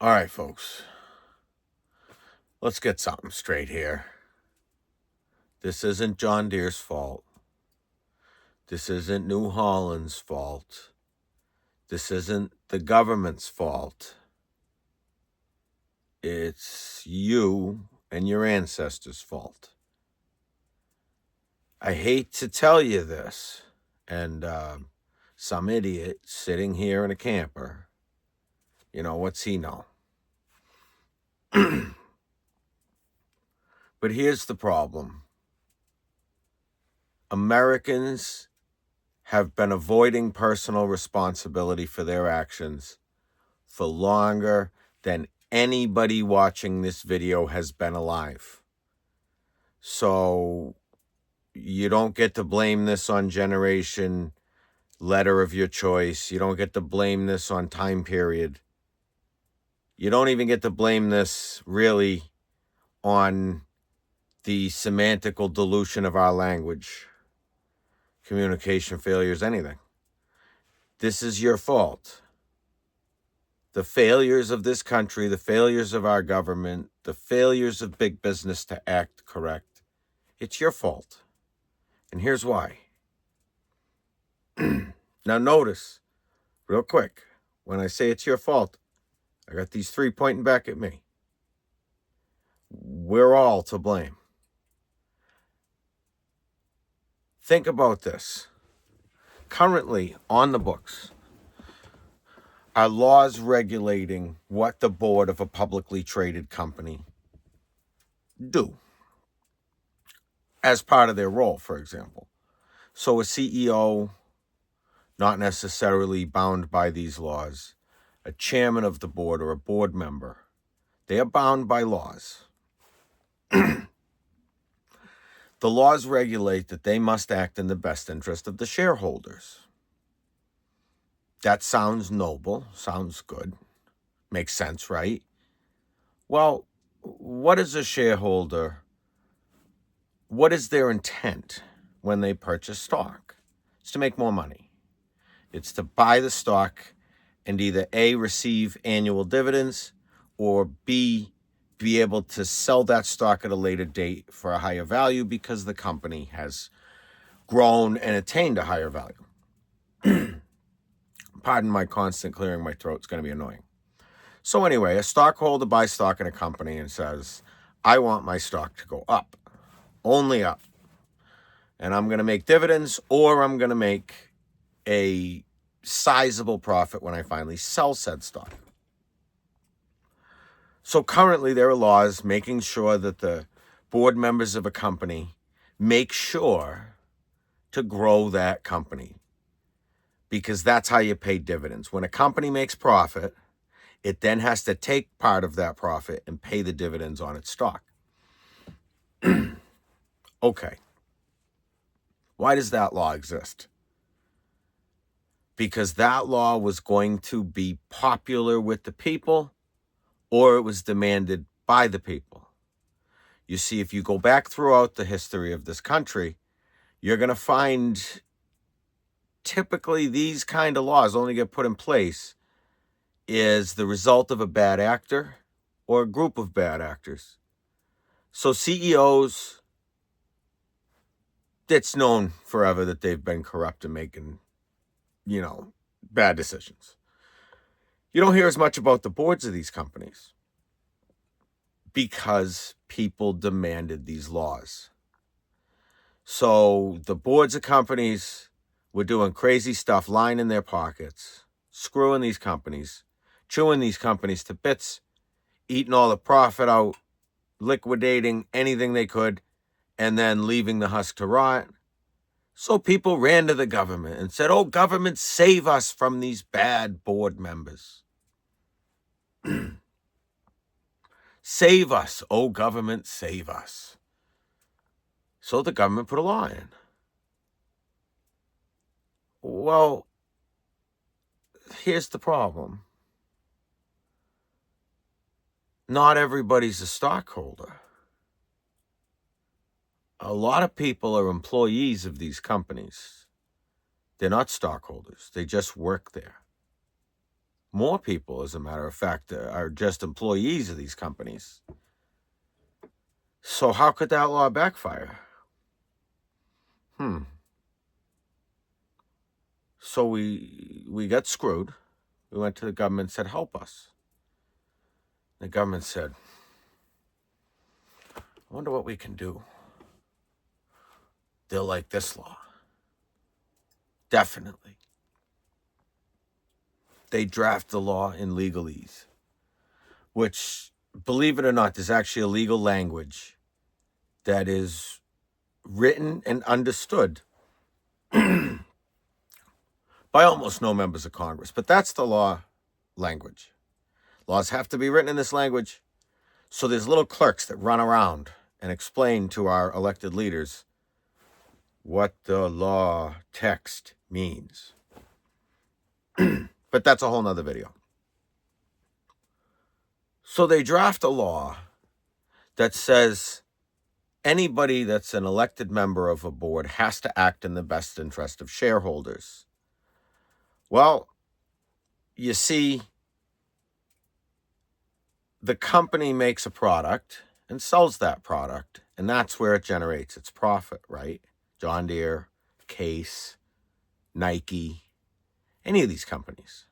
All right, folks. Let's get something straight here. This isn't John Deere's fault. This isn't New Holland's fault. This isn't the government's fault. It's you and your ancestors' fault. I hate to tell you this, and some idiot sitting here in a camper, what's he know? But here's the problem. Americans have been avoiding personal responsibility for their actions for longer than anybody watching this video has been alive. So you don't get to blame this on generation, letter of your choice. You don't get to blame this on time period. You don't even get to blame this really on the semantical dilution of our language, communication failures, anything. This is your fault. The failures of this country, the failures of our government, the failures of big business to act correct, it's your fault. And here's why. Now notice, real quick, when I say it's your fault, I got these three pointing back at me. We're all to blame. Think about this. Currently on the books are laws regulating what the board of a publicly traded company do as part of their role, for example. So a CEO, not necessarily bound by these laws, a chairman of the board or a board member, they are bound by laws. The laws regulate that they must act in the best interest of the shareholders. That sounds noble, sounds good, makes sense, right? Well, what is a shareholder? What is their intent when they purchase stock? It's to make more money. It's to buy the stock and either A, receive annual dividends, or B, be able to sell that stock at a later date for a higher value because the company has grown and attained a higher value. Pardon my constant clearing my throat. It's going to be annoying. So anyway, a stockholder buys stock in a company and says, I want my stock to go up, only up. And I'm going to make dividends, or I'm going to make a sizable profit when I finally sell said stock. So currently there are laws making sure that the board members of a company make sure to grow that company, because that's how you pay dividends. When a company makes profit, it then has to take part of that profit and pay the dividends on its stock. Okay. Why does that law exist? Because that law was going to be popular with the people, or it was demanded by the people. You see, if you go back throughout the history of this country, you're going to find typically these kind of laws only get put in place is the result of a bad actor or a group of bad actors. So CEOs, it's known forever that they've been corrupt and making, bad decisions. You don't hear as much about the boards of these companies because people demanded these laws. So the boards of companies were doing crazy stuff, lying in their pockets, screwing these companies, chewing these companies to bits, eating all the profit out, liquidating anything they could, and then leaving the husk to rot. So people ran to the government and said, oh, government, save us from these bad board members. Save us. Oh, government, save us. So the government put a law in. Well, here's the problem. Not everybody's a stockholder. A lot of people are employees of these companies. They're not stockholders. They just work there. More people, as a matter of fact, are just employees of these companies. So how could that law backfire? So we got screwed. We went to the government and said, help us. The government said, I wonder what we can do. They'll like this law. Definitely. They draft the law in legalese, which, believe it or not, there's actually a legal language that is written and understood by almost no members of Congress. But that's the law language. Laws have to be written in this language. So there's little clerks that run around and explain to our elected leaders what the law text means. But that's a whole nother video. So they draft a law that says anybody that's an elected member of a board has to act in the best interest of shareholders. Well, you see, the company makes a product and sells that product, and that's where it generates its profit, right? John Deere, Case, Nike, any of these companies.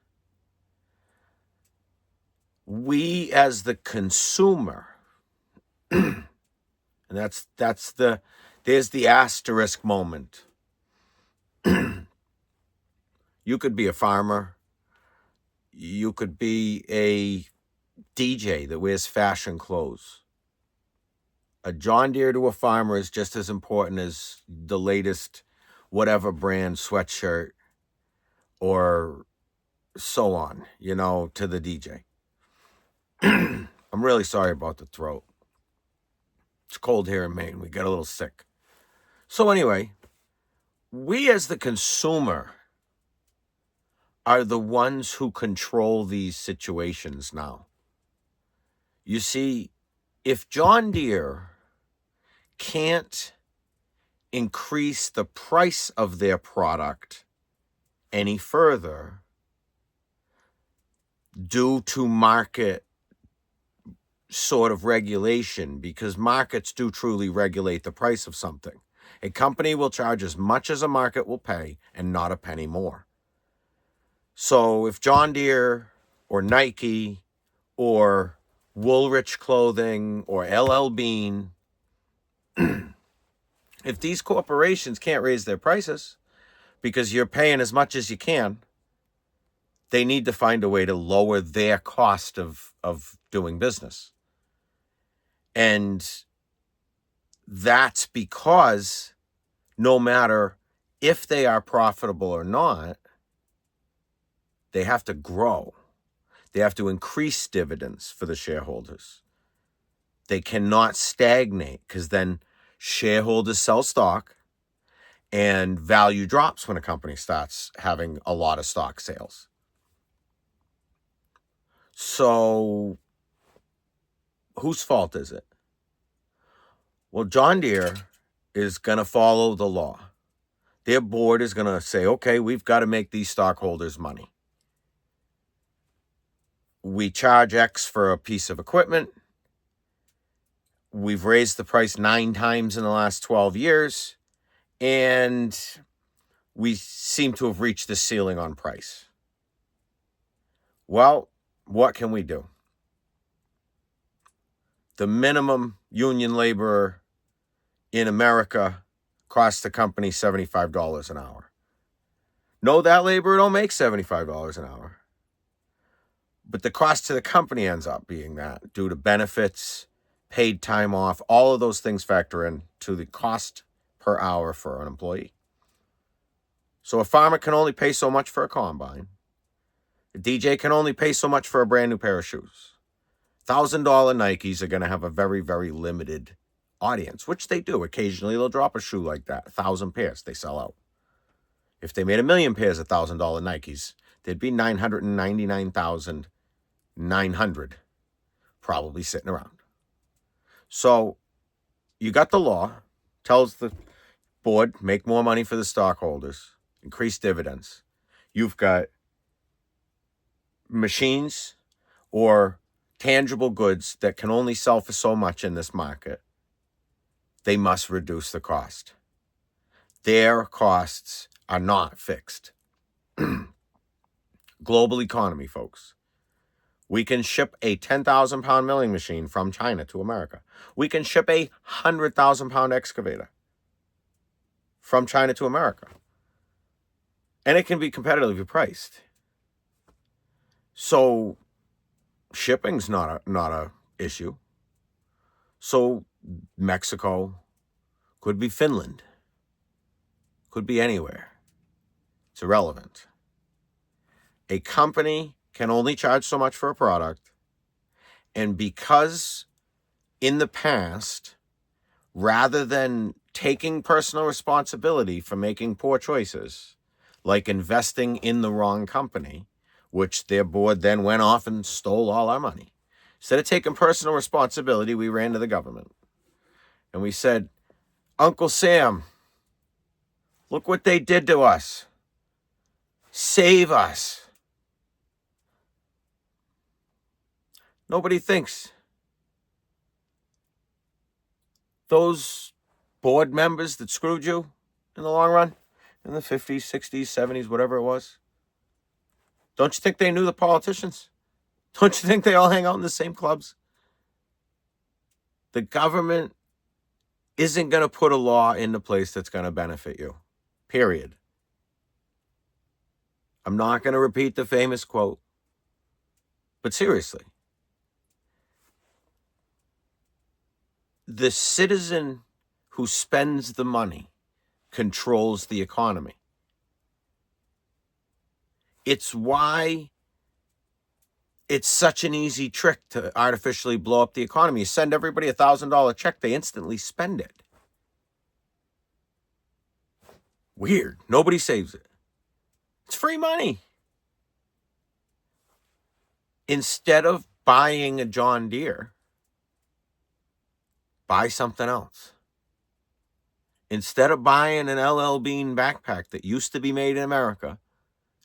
We as the consumer, and there's the asterisk moment. You could be a farmer. You could be a DJ that wears fashion clothes. A John Deere to a farmer is just as important as the latest whatever brand sweatshirt or so on, to the DJ. I'm really sorry about the throat. It's cold here in Maine. We get a little sick. So anyway, we as the consumer are the ones who control these situations now. You see, if John Deere can't increase the price of their product any further due to market sort of regulation, because markets do truly regulate the price of something. A company will charge as much as a market will pay and not a penny more. So if John Deere or Nike or Woolrich Clothing or LL Bean, if these corporations can't raise their prices because you're paying as much as you can, they need to find a way to lower their cost of doing business. And that's because no matter if they are profitable or not, they have to grow. They have to increase dividends for the shareholders. They cannot stagnate, because then shareholders sell stock and value drops when a company starts having a lot of stock sales. So whose fault is it? Well, John Deere is going to follow the law. Their board is going to say, okay, we've got to make these stockholders money. We charge X for a piece of equipment. We've raised the price 9 times in the last 12 years, and we seem to have reached the ceiling on price. Well, what can we do? The minimum union laborer in America costs the company $75 an hour. No, that laborer don't make $75 an hour. But the cost to the company ends up being that, due to benefits, paid time off, all of those things factor in to the cost per hour for an employee. So a farmer can only pay so much for a combine. A DJ can only pay so much for a brand new pair of shoes. $1,000 Nikes are going to have a very, very limited audience, which they do. Occasionally they'll drop a shoe like that. 1,000 pairs, they sell out. If they made 1 million pairs of $1,000 Nikes, there'd be 999,900 probably sitting around. So you got the law, tells the board, make more money for the stockholders, increase dividends. You've got machines or tangible goods that can only sell for so much in this market, they must reduce the cost. Their costs are not fixed. Global economy, folks. We can ship a 10,000 pound milling machine from China to America. We can ship a 100,000 pound excavator from China to America. And it can be competitively priced. So shipping's not a issue. So Mexico, could be Finland, could be anywhere. It's irrelevant. A company can only charge so much for a product. And because in the past, rather than taking personal responsibility for making poor choices, like investing in the wrong company, which their board then went off and stole all our money. Instead of taking personal responsibility, we ran to the government. And we said, Uncle Sam, look what they did to us. Save us. Nobody thinks those board members that screwed you in the long run, in the 50s, 60s, 70s, whatever it was, don't you think they knew the politicians? Don't you think they all hang out in the same clubs? The government isn't going to put a law into place that's going to benefit you. Period. I'm not going to repeat the famous quote, but seriously, the citizen who spends the money controls the economy. It's why it's such an easy trick to artificially blow up the economy. You send everybody $1,000 check, they instantly spend it. Weird. Nobody saves it. It's free money. Instead of buying a John Deere, buy something else. Instead of buying an LL Bean backpack that used to be made in America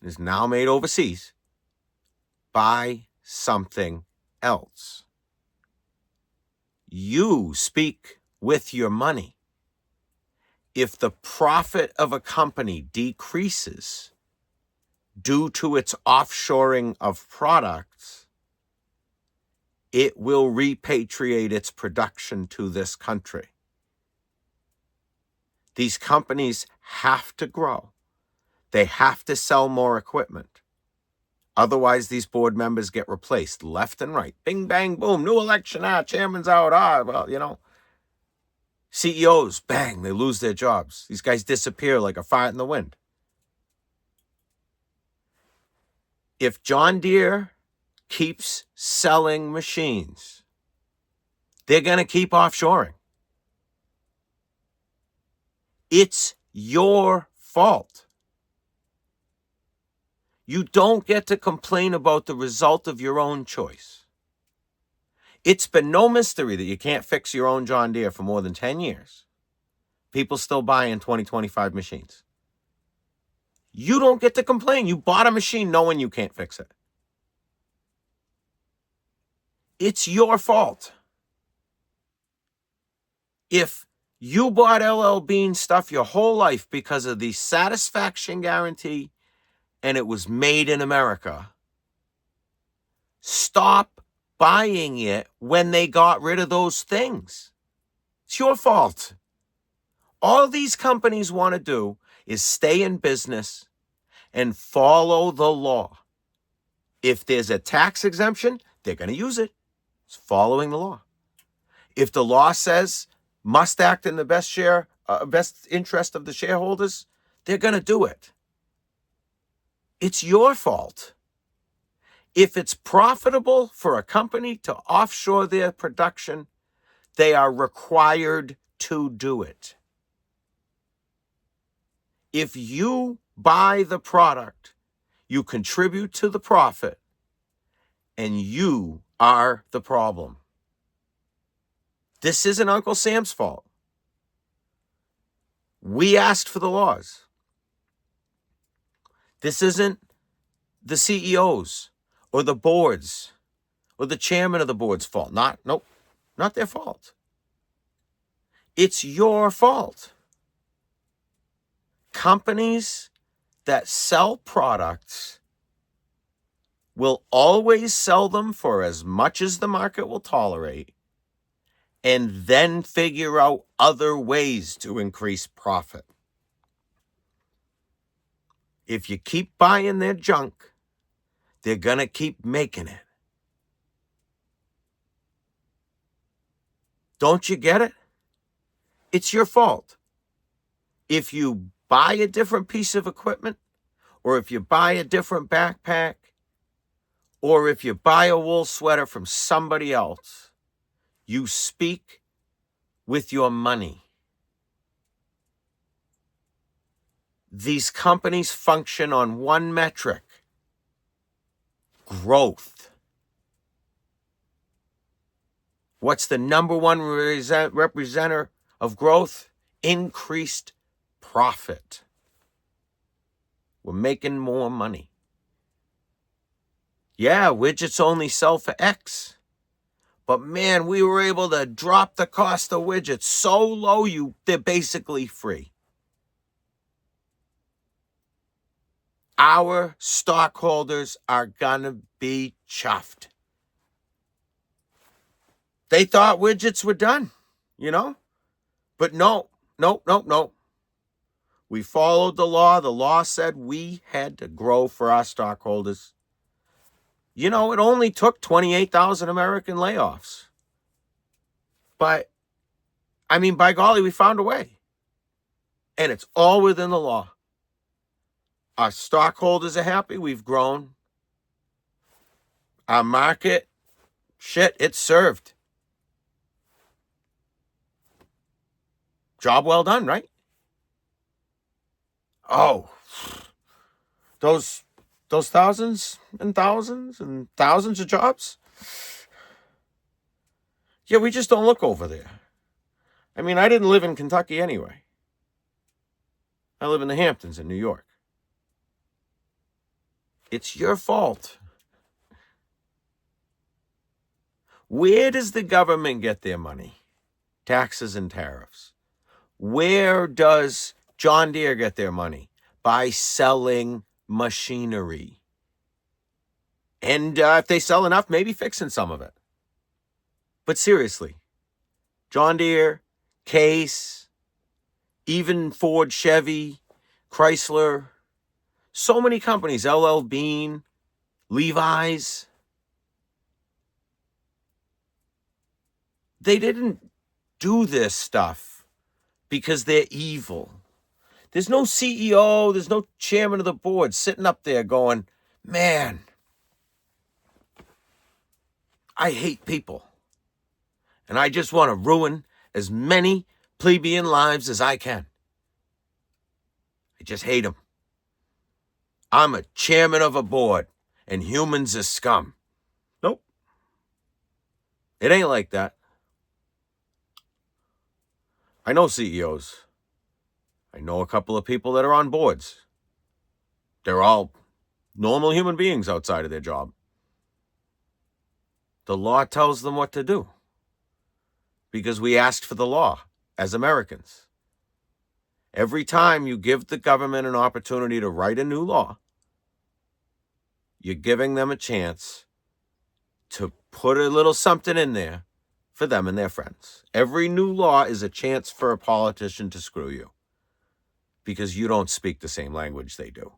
and is now made overseas, buy something else. You speak with your money. If the profit of a company decreases due to its offshoring of products, it will repatriate its production to this country. These companies have to grow. They have to sell more equipment. Otherwise, these board members get replaced left and right. Bing, bang, boom, new election, chairman's out, well, CEOs, bang, they lose their jobs. These guys disappear like a fart in the wind. If John Deere keeps selling machines, they're going to keep offshoring. It's your fault. You don't get to complain about the result of your own choice. It's been no mystery that you can't fix your own John Deere for more than 10 years. People still buying 2025 machines. You don't get to complain. You bought a machine knowing you can't fix it. It's your fault. If you bought LL Bean stuff your whole life because of the satisfaction guarantee and it was made in America, stop buying it when they got rid of those things. It's your fault. All these companies want to do is stay in business and follow the law. If there's a tax exemption, they're going to use it. It's following the law. If the law says must act in the best interest of the shareholders, they're going to do it. It's your fault. If it's profitable for a company to offshore their production, they are required to do it. If you buy the product, you contribute to the profit, and you are the problem. This isn't Uncle Sam's fault. We asked for the laws. This isn't the CEOs or the boards or the chairman of the board's fault. Nope, not their fault. It's your fault. Companies that sell products will always sell them for as much as the market will tolerate and then figure out other ways to increase profit. If you keep buying their junk, they're going to keep making it. Don't you get it? It's your fault. If you buy a different piece of equipment, or if you buy a different backpack, or if you buy a wool sweater from somebody else, you speak with your money. These companies function on one metric: growth. What's the number one representative of growth? Increased profit. We're making more money. Yeah, widgets only sell for X. But man, we were able to drop the cost of widgets so low, they're basically free. Our stockholders are gonna be chuffed. They thought widgets were done, But no. We followed the law. The law said we had to grow for our stockholders. It only took 28,000 American layoffs. But, by golly, we found a way. And it's all within the law. Our stockholders are happy. We've grown. Our market, it's served. Job well done, right? Oh, those thousands and thousands and thousands of jobs? Yeah, we just don't look over there. I didn't live in Kentucky anyway. I live in the Hamptons in New York. It's your fault. Where does the government get their money? Taxes and tariffs. Where does John Deere get their money? By selling machinery. And if they sell enough, maybe fixing some of it. But seriously, John Deere, Case, even Ford, Chevy, Chrysler, so many companies, LL Bean, Levi's, they didn't do this stuff because they're evil. There's no CEO, there's no chairman of the board sitting up there going, man, I hate people. And I just want to ruin as many plebeian lives as I can. I just hate them. I'm a chairman of a board, and humans are scum. Nope. It ain't like that. I know CEOs. I know a couple of people that are on boards. They're all normal human beings outside of their job. The law tells them what to do because we asked for the law as Americans. Every time you give the government an opportunity to write a new law, you're giving them a chance to put a little something in there for them and their friends. Every new law is a chance for a politician to screw you because you don't speak the same language they do.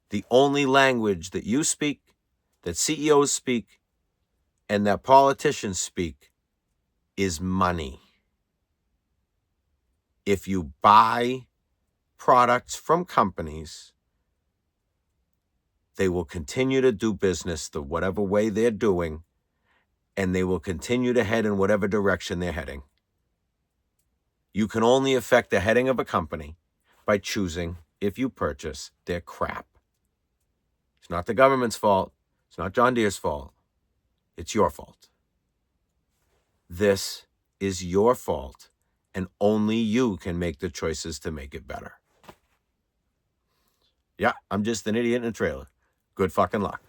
The only language that you speak, that CEOs speak, and that politicians speak is money. If you buy products from companies, they will continue to do business the whatever way they're doing, and they will continue to head in whatever direction they're heading. You can only affect the heading of a company by choosing if you purchase their crap. It's not the government's fault. It's not John Deere's fault. It's your fault. This is your fault, and only you can make the choices to make it better. Yeah, I'm just an idiot in a trailer. Good fucking luck.